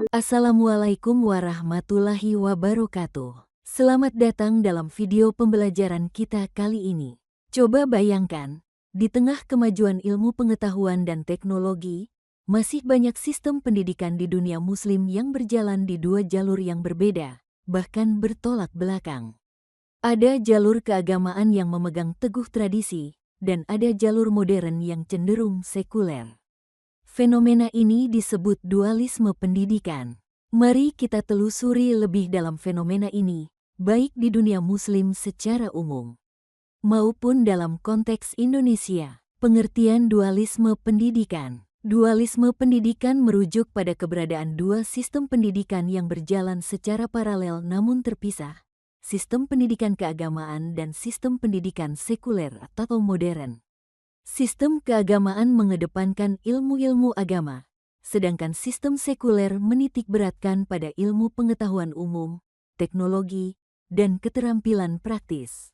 Assalamualaikum warahmatullahi wabarakatuh. Selamat datang dalam video pembelajaran kita kali ini. Coba bayangkan, di tengah kemajuan ilmu pengetahuan dan teknologi, masih banyak sistem pendidikan di dunia muslim yang berjalan di dua jalur yang berbeda, bahkan bertolak belakang. Ada jalur keagamaan yang memegang teguh tradisi, dan ada jalur modern yang cenderung sekuler. Fenomena ini disebut dualisme pendidikan. Mari kita telusuri lebih dalam fenomena ini, baik di dunia muslim secara umum maupun dalam konteks Indonesia. Pengertian dualisme pendidikan. Dualisme pendidikan merujuk pada keberadaan dua sistem pendidikan yang berjalan secara paralel namun terpisah, sistem pendidikan keagamaan dan sistem pendidikan sekuler atau modern. Sistem keagamaan mengedepankan ilmu-ilmu agama, sedangkan sistem sekuler menitikberatkan pada ilmu pengetahuan umum, teknologi, dan keterampilan praktis.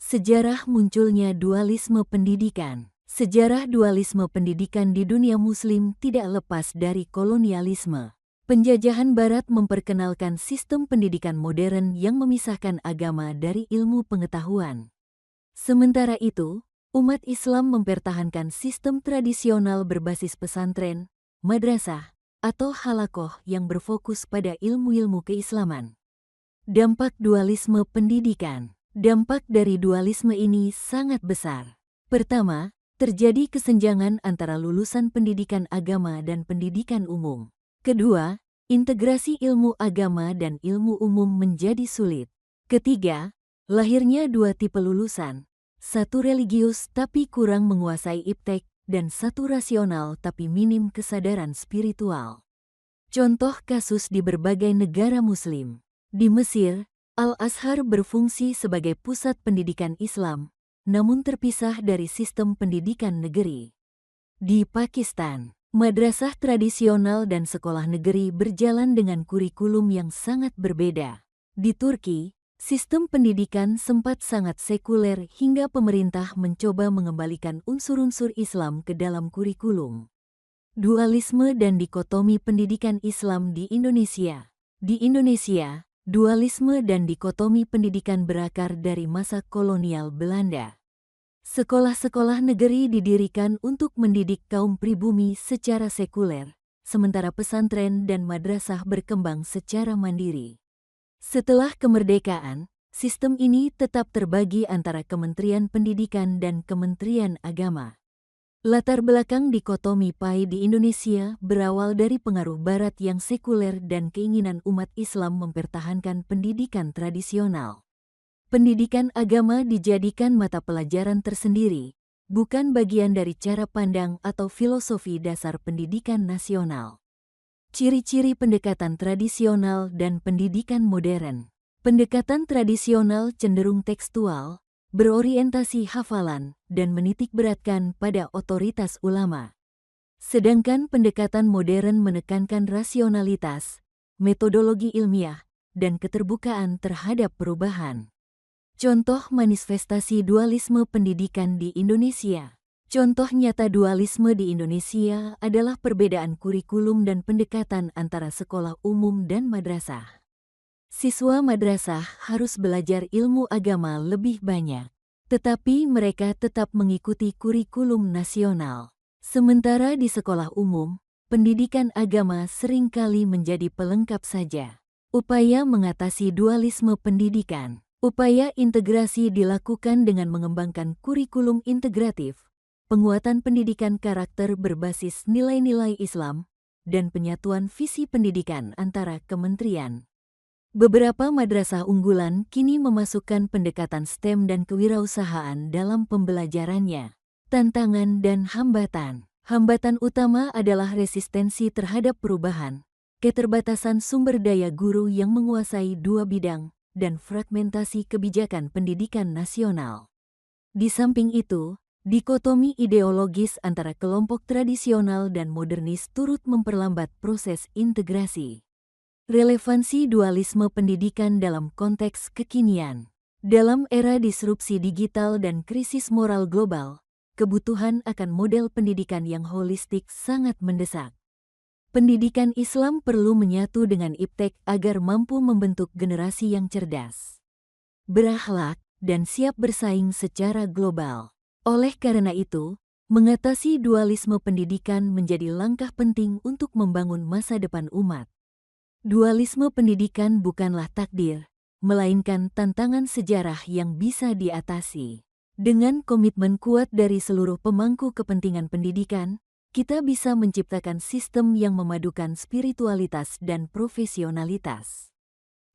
Sejarah munculnya dualisme pendidikan. Sejarah dualisme pendidikan di dunia muslim tidak lepas dari kolonialisme. Penjajahan barat memperkenalkan sistem pendidikan modern yang memisahkan agama dari ilmu pengetahuan. Sementara itu, umat Islam mempertahankan sistem tradisional berbasis pesantren, madrasah, atau halakoh yang berfokus pada ilmu-ilmu keislaman. Dampak dualisme pendidikan. Dampak dari dualisme ini sangat besar. Pertama, terjadi kesenjangan antara lulusan pendidikan agama dan pendidikan umum. Kedua, integrasi ilmu agama dan ilmu umum menjadi sulit. Ketiga, lahirnya dua tipe lulusan. Satu religius tapi kurang menguasai iptek, dan satu rasional tapi minim kesadaran spiritual. Contoh kasus di berbagai negara muslim. Di Mesir, Al-Azhar berfungsi sebagai pusat pendidikan Islam, namun terpisah dari sistem pendidikan negeri. Di Pakistan, madrasah tradisional dan sekolah negeri berjalan dengan kurikulum yang sangat berbeda. Di Turki, sistem pendidikan sempat sangat sekuler hingga pemerintah mencoba mengembalikan unsur-unsur Islam ke dalam kurikulum. Dualisme dan dikotomi pendidikan Islam di Indonesia. Di Indonesia, dualisme dan dikotomi pendidikan berakar dari masa kolonial Belanda. Sekolah-sekolah negeri didirikan untuk mendidik kaum pribumi secara sekuler, sementara pesantren dan madrasah berkembang secara mandiri. Setelah kemerdekaan, sistem ini tetap terbagi antara Kementerian Pendidikan dan Kementerian Agama. Latar belakang dikotomi PAI di Indonesia berawal dari pengaruh Barat yang sekuler dan keinginan umat Islam mempertahankan pendidikan tradisional. Pendidikan agama dijadikan mata pelajaran tersendiri, bukan bagian dari cara pandang atau filosofi dasar pendidikan nasional. Ciri-ciri pendekatan tradisional dan pendidikan modern. Pendekatan tradisional cenderung tekstual, berorientasi hafalan, dan menitikberatkan pada otoritas ulama. Sedangkan pendekatan modern menekankan rasionalitas, metodologi ilmiah, dan keterbukaan terhadap perubahan. Contoh manifestasi dualisme pendidikan di Indonesia. Contoh nyata dualisme di Indonesia adalah perbedaan kurikulum dan pendekatan antara sekolah umum dan madrasah. Siswa madrasah harus belajar ilmu agama lebih banyak, tetapi mereka tetap mengikuti kurikulum nasional. Sementara di sekolah umum, pendidikan agama seringkali menjadi pelengkap saja. Upaya mengatasi dualisme pendidikan. Upaya integrasi dilakukan dengan mengembangkan kurikulum integratif, penguatan pendidikan karakter berbasis nilai-nilai Islam, dan penyatuan visi pendidikan antara kementerian. Beberapa madrasah unggulan kini memasukkan pendekatan STEM dan kewirausahaan dalam pembelajarannya. Tantangan dan hambatan. Hambatan utama adalah resistensi terhadap perubahan, keterbatasan sumber daya guru yang menguasai dua bidang, dan fragmentasi kebijakan pendidikan nasional. Di samping itu, dikotomi ideologis antara kelompok tradisional dan modernis turut memperlambat proses integrasi. Relevansi dualisme pendidikan dalam konteks kekinian. Dalam era disrupsi digital dan krisis moral global, kebutuhan akan model pendidikan yang holistik sangat mendesak. Pendidikan Islam perlu menyatu dengan iptek agar mampu membentuk generasi yang cerdas, berakhlak, dan siap bersaing secara global. Oleh karena itu, mengatasi dualisme pendidikan menjadi langkah penting untuk membangun masa depan umat. Dualisme pendidikan bukanlah takdir, melainkan tantangan sejarah yang bisa diatasi. Dengan komitmen kuat dari seluruh pemangku kepentingan pendidikan, kita bisa menciptakan sistem yang memadukan spiritualitas dan profesionalitas.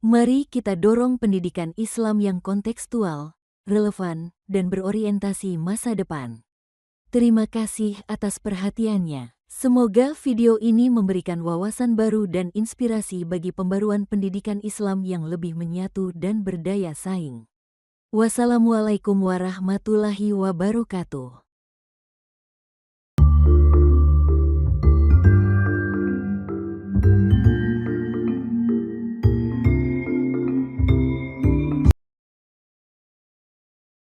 Mari kita dorong pendidikan Islam yang kontekstual, relevan, dan berorientasi masa depan. Terima kasih atas perhatiannya. Semoga video ini memberikan wawasan baru dan inspirasi bagi pembaruan pendidikan Islam yang lebih menyatu dan berdaya saing. Wassalamualaikum warahmatullahi wabarakatuh.